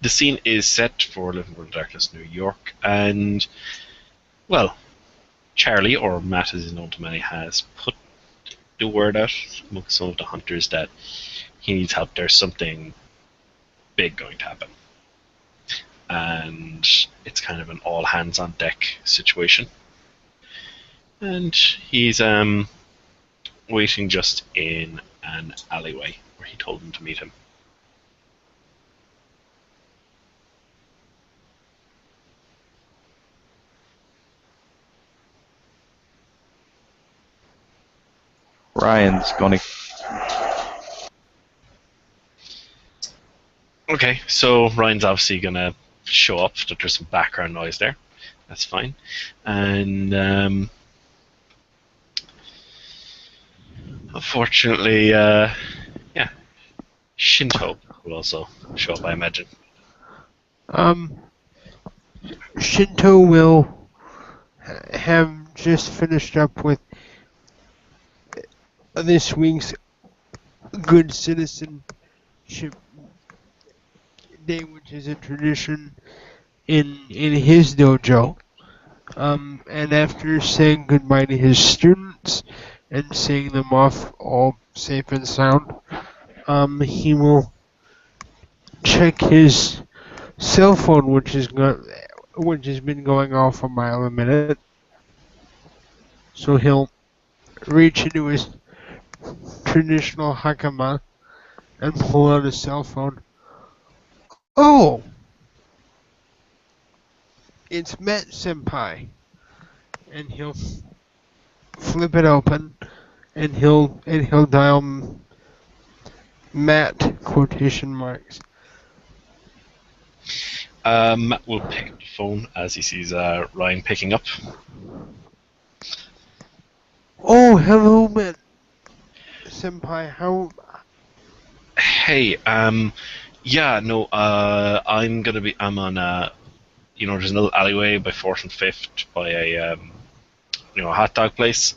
the scene is set for Living World Darkness, New York, and, well, Charlie, or Matt as he's known to many, has put the word out among some of the hunters that he needs help. There's something big going to happen. And it's kind of an all hands on deck situation. And he's waiting just in an alleyway where he told him to meet him. Ryan's gonna. Okay, so Ryan's obviously gonna show up. That there's some background noise there. That's fine. And unfortunately, yeah, Shinto will also show up, I imagine. Shinto will have just finished up with this week's Good Citizenship Day, which is a tradition in his dojo. And after saying goodbye to his students and seeing them off all safe and sound, he will check his cell phone, which has been going off a mile a minute. So he'll reach into his traditional hakama and pull out his cell phone. Oh! It's Matt Senpai. And he'll flip it open and he'll dial Matt quotation marks. Matt will pick up the phone as he sees Ryan picking up. Oh, hello, Matt Senpai. How? Hey, yeah, no, I'm on, there's a little alleyway by 4th and 5th by a hot dog place.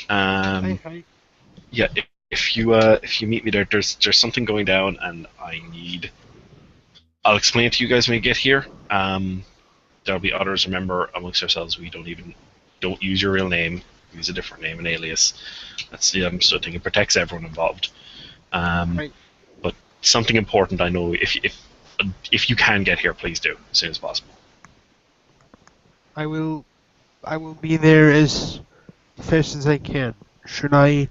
Hi. Yeah, if you meet me there, there's something going down, and I'll explain it to you guys when you get here. There'll be others. Remember, amongst ourselves, we don't use your real name. Use a different name, an alias. That's the understood thing. It protects everyone involved. Right. But something important, I know. If you can get here, please do as soon as possible. I will be there as fast as I can. Should I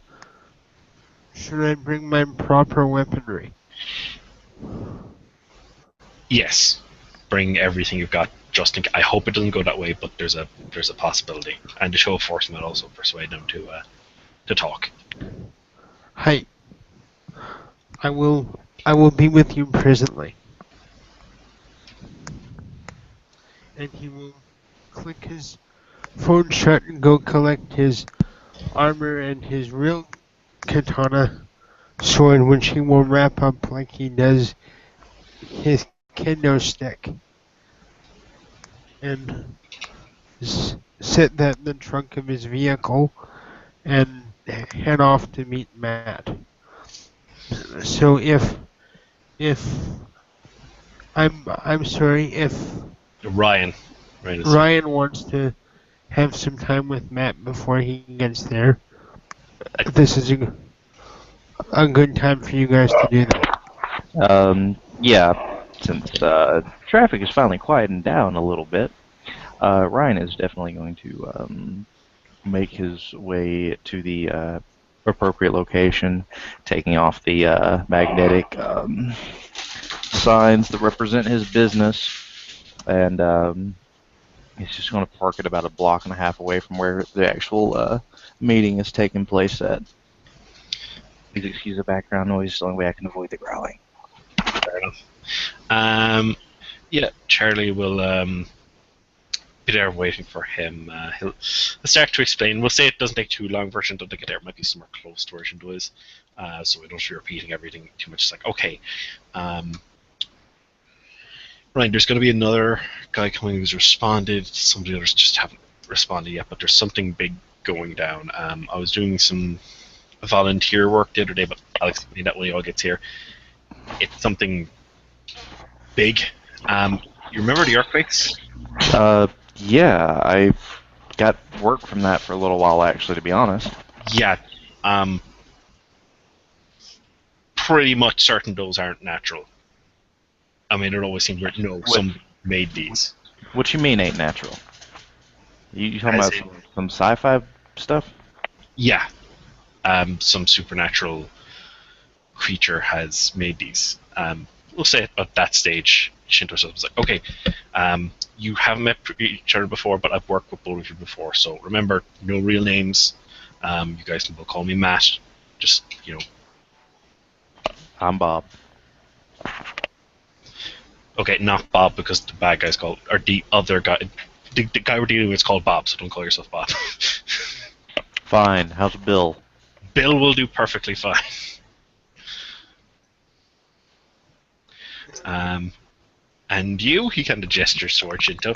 bring my proper weaponry? Yes, bring everything you've got. Just in case. I hope it doesn't go that way, but there's a possibility. And the show of force might also persuade them to talk. Hi. I will be with you presently. And he will click his phone shut and go collect his armor and his real katana sword, which he will wrap up like he does his kendo stick. And set that in the trunk of his vehicle and head off to meet Matt. So if I'm sorry, if Ryan wants to have some time with Matt before he gets there, this is a good time for you guys to do that. Yeah, since traffic is finally quieting down a little bit, Ryan is definitely going to make his way to the appropriate location, taking off the magnetic signs that represent his business, and he's just going to park it about a block and a half away from where the actual meeting is taking place at. Please excuse the background noise, it's the only way I can avoid the growling. Fair enough. Yeah, Charlie will be there waiting for him. He'll start to explain. We'll say it doesn't take too long for Shinto to get there. It might be somewhere close to where Shinto is, so we don't be repeating everything too much. It's like, okay, right, there's going to be another guy coming who's responded. Some of the others just haven't responded yet, but there's something big going down. I was doing some volunteer work the other day, but I'll explain that when he all gets here. It's something big, You remember the earthquakes? Yeah, I've got work from that for a little while, actually, to be honest. Yeah. Um, Pretty much certain those aren't natural. I mean, it always seems weird. No, What some made these. What you mean ain't natural? You talking As about in, some sci-fi stuff? yeah, some supernatural creature has made these. We'll say at that stage, Shinto was like, okay, you haven't met each other before, but I've worked with both of you before, so remember, no real names. You guys can both call me Matt. Just, I'm Bob. okay, not Bob because the bad guy's called, or the other guy, the guy we're dealing with is called Bob, so don't call yourself Bob. Fine. How's Bill? Bill will do perfectly fine. Um, and you, he kind of gestures towards Shinto.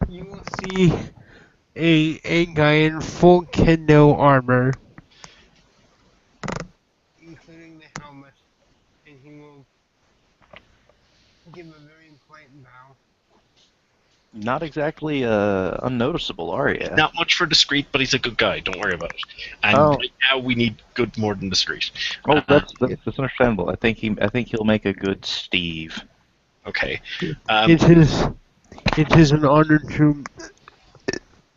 You will see a guy in full kendo armor, including the helmet, and he will give a very polite bow. Not exactly unnoticeable, are He's you? not much for discreet, but he's a good guy. Don't worry about it. And Oh, right now we need good more than discreet. oh, Um, that's understandable. I think he'll make a good Steve. okay. It is it is an honor to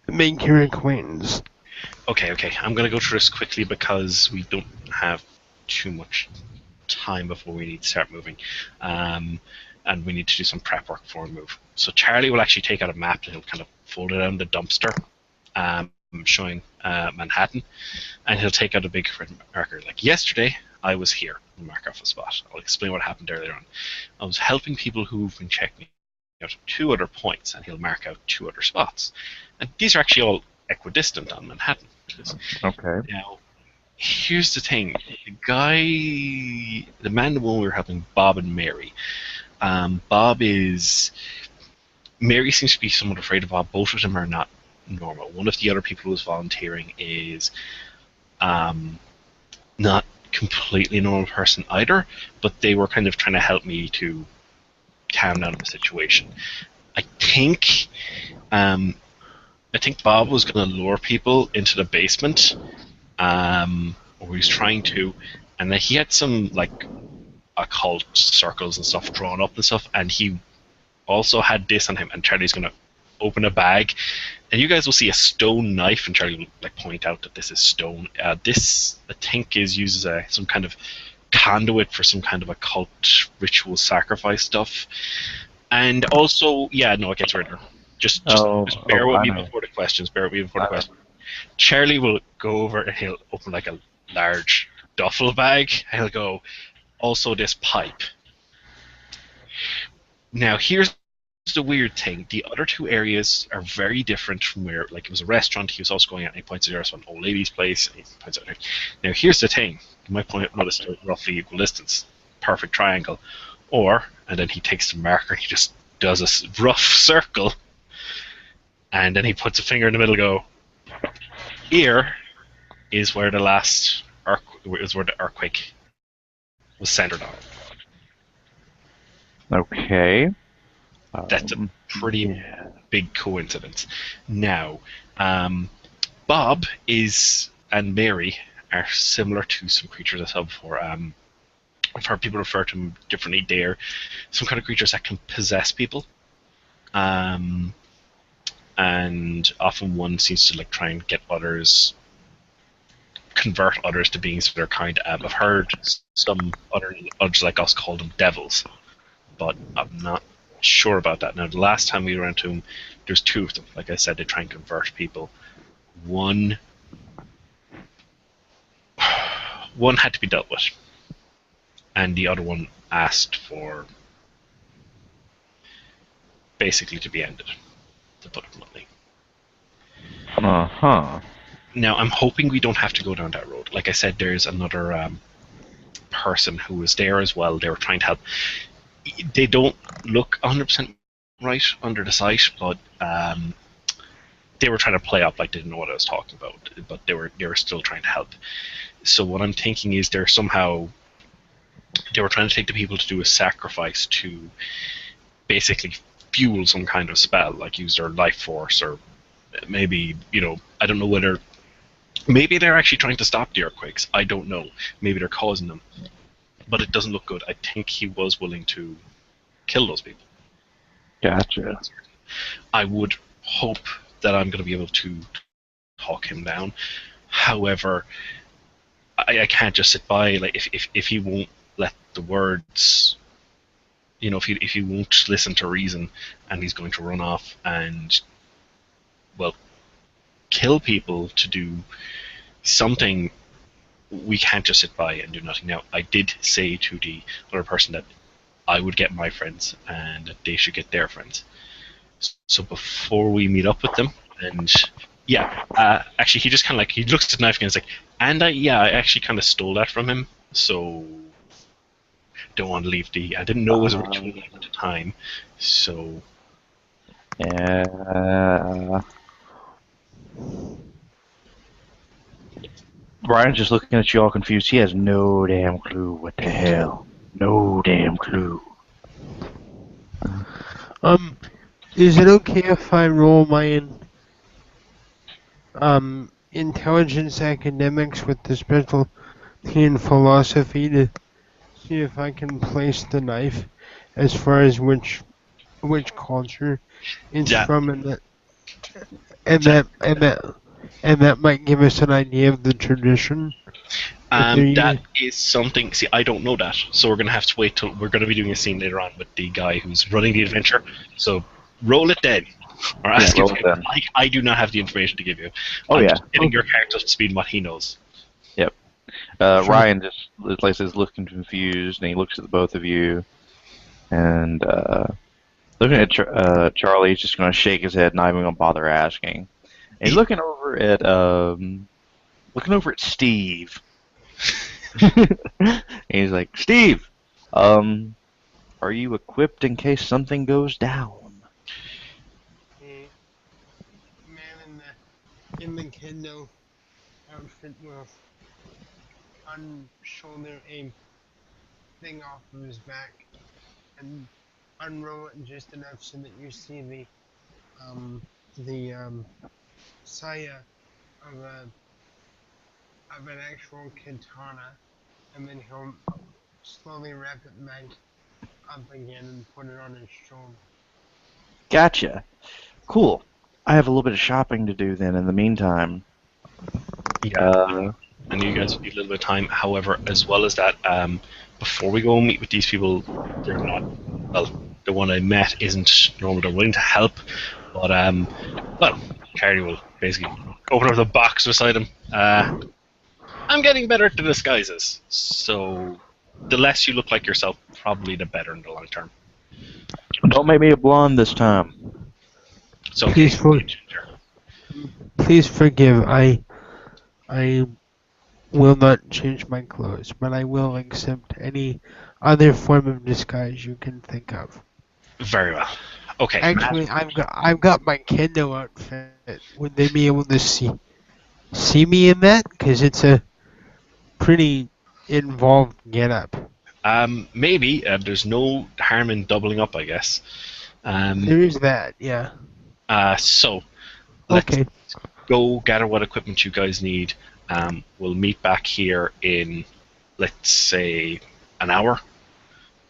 make your acquaintance. Okay. I'm gonna go through this quickly because we don't have too much time before we need to start moving, and we need to do some prep work before we move. So Charlie will actually take out a map and he'll kind of fold it on the dumpster, showing Manhattan, and he'll take out a big red marker. Like yesterday, I was here. We'll mark off a spot. I'll explain what happened earlier on. I was helping people who've been checking out 2 other points, and he'll mark out 2 other spots. And these are actually all equidistant on Manhattan. Okay. Now, here's the thing: the man and the woman we were helping, Bob and Mary. Bob is Mary seems to be somewhat afraid of Bob. Both of them are not normal. One of the other people who was volunteering is um, not completely normal person either, but they were kind of trying to help me to calm down the situation. I think um, I think Bob was going to lure people into the basement, or he was trying to, and he had some like occult circles and stuff drawn up and stuff, and he also had this on him. And Charlie's going to open a bag, and you guys will see a stone knife, and Charlie will like point out that this is stone. This I think is used as some kind of conduit for some kind of occult ritual sacrifice stuff. And also, yeah, no, it gets weirder. Just bear with I me know. before the questions. Bear with me before the I know. questions. Charlie will go over and he'll open like a large duffel bag, and he'll go, also this pipe. Now, here's the weird thing. The other 2 areas are very different from where, like, it was a restaurant. He was also going out and he points out an old lady's place. And he points out. Now, here's the thing. You might notice they're roughly equal distance. Perfect triangle. Or, and then he takes the marker and he just does a rough circle. And then he puts a finger in the middle and go, here is where the last is where the earthquake was centered on. Okay. That's a pretty Yeah. big coincidence. Now, Bob is and Mary are similar to some creatures I saw before. I've heard people refer to them differently. They're some kind of creatures that can possess people, and often one seems to like try and get others, convert others to beings of their kind. I've heard some others like us call them devils, but I'm not sure about that. Now, the last time we went to them, there's 2 of them. Like I said, they try and convert people. One one had to be dealt with, and the other one asked for basically to be ended, to put it bluntly. Uh-huh. Now, I'm hoping we don't have to go down that road. Like I said, there's another person who was there as well. They were trying to help. They don't look 100% right under the site, but they were trying to play up like they didn't know what I was talking about. But they were still trying to help. So what I'm thinking is they're somehow they were trying to take the people to do a sacrifice to basically fuel some kind of spell, like use their life force, or maybe, I don't know whether, maybe they're actually trying to stop the earthquakes. I don't know. Maybe they're causing them, but it doesn't look good. I think he was willing to kill those people. Gotcha. I would hope that I'm going to be able to talk him down. However, I can't just sit by. Like, if he won't let the words, if he won't listen to reason, and he's going to run off and, well, kill people to do something, we can't just sit by and do nothing. Now, I did say to the other person that I would get my friends and that they should get their friends. So before we meet up with them, and actually, he just kind of like, he looks at the knife and is like, and I actually kind of stole that from him. So don't want to leave I didn't know it was a ritual at the time. So Ryan's just looking at you all confused. He has no damn clue. What the hell? No damn clue. Is it okay if I roll my intelligence academics with the specialty in philosophy to see if I can place the knife as far as which culture it's from, and that might give us an idea of the tradition. that is something. See, I don't know that, so we're gonna have to wait till we're gonna be doing a scene later on with the guy who's running the adventure. So roll it then, or ask him. I do not have the information to give you. I'm just getting your character up to speed on what he knows. Yep. Sure. Ryan just, like, is looking confused, and he looks at the both of you, and looking at Charlie, he's just going to shake his head, not even going to bother asking. And he's looking over at Steve. And he's like, Steve, are you equipped in case something goes down? Man in the kendo outfit will shoulder a thing off of his back and unroll it just enough so that you see the saya of an actual katana, and then he'll slowly wrap it back up again and put it on his shoulder. Gotcha. Cool. I have a little bit of shopping to do then in the meantime. Yeah. I know you guys need a little bit of time. However, as well as that, before we go and meet with these people, they're not, well, the one I met isn't normal. They're willing to help, but, well, Carrie will basically open up the box beside him. I'm getting better at the disguises, so the less you look like yourself, probably the better in the long term. Don't make me a blonde this time. So please forgive. I will not change my clothes, but I will accept any other form of disguise you can think of. Very well. Okay. Actually, I've got my kendo outfit. Would they be able to see me in that? Because it's a pretty involved getup. Maybe. There's no harm in doubling up, I guess. There is that, yeah. So let's go gather what equipment you guys need. We'll meet back here in, let's say, an hour.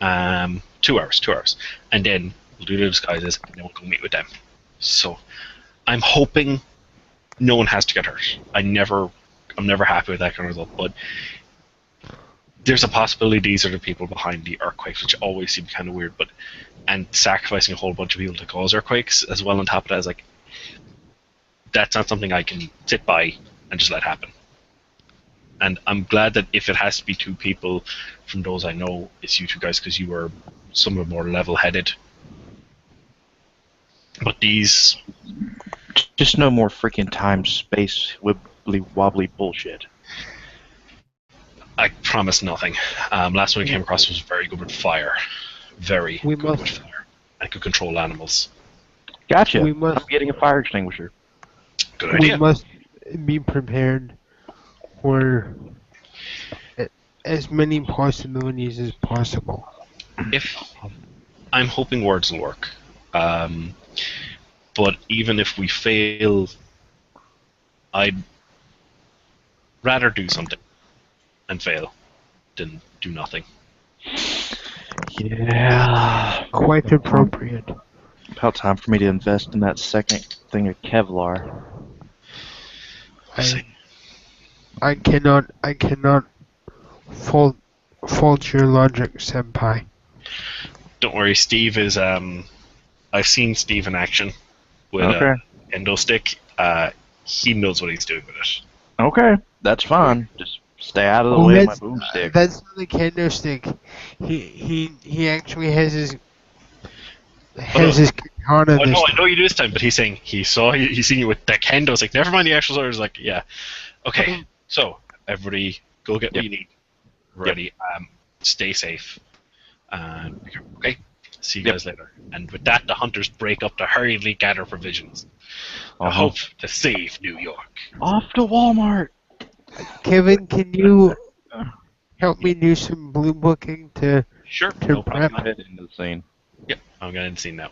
2 hours. And then we'll do the disguises, and then we'll go meet with them. So I'm hoping no one has to get hurt. I'm never happy with that kind of result, but there's a possibility these are the people behind the earthquakes, which always seem kind of weird, and sacrificing a whole bunch of people to cause earthquakes as well on top of that is like, that's not something I can sit by and just let happen. And I'm glad that if it has to be two people from those I know, it's you two guys, because you were somewhat more level-headed. But these... Just no more freaking time, space, wibbly-wobbly bullshit. I promise nothing. Last one I came across was very good with fire. Very good with fire. I could control animals. Gotcha. I'm getting a fire extinguisher. Good idea. We must be prepared for as many possibilities as possible. If I'm hoping words will work, but even if we fail, I'd rather do something and fail than do nothing. Yeah. Quite appropriate. About time for me to invest in that second thing of Kevlar. I I cannot fault your logic, senpai. Don't worry, Steve is. I've seen Steve in action with Okay. a endo stick. He knows what he's doing with it. Okay, that's fine. Just stay out of the Oh, way of my boomstick. that's not the candlestick. He actually has his katana Oh this no, I time. know you do this time, but he's saying he saw you. He's seen you with the kendo stick. Never mind the actual sword. He's like, yeah, okay. So everybody, go get what Yep. you need. Ready. Stay safe. And okay. See you Yep. guys later. And with that, the hunters break up to hurriedly gather provisions. I Uh-huh. hope to save New York. Off to Walmart. Kevin, can you help me do some blue booking to Sure, to no prep? problem. Head into the scene. Yep, I'm gonna end the scene now.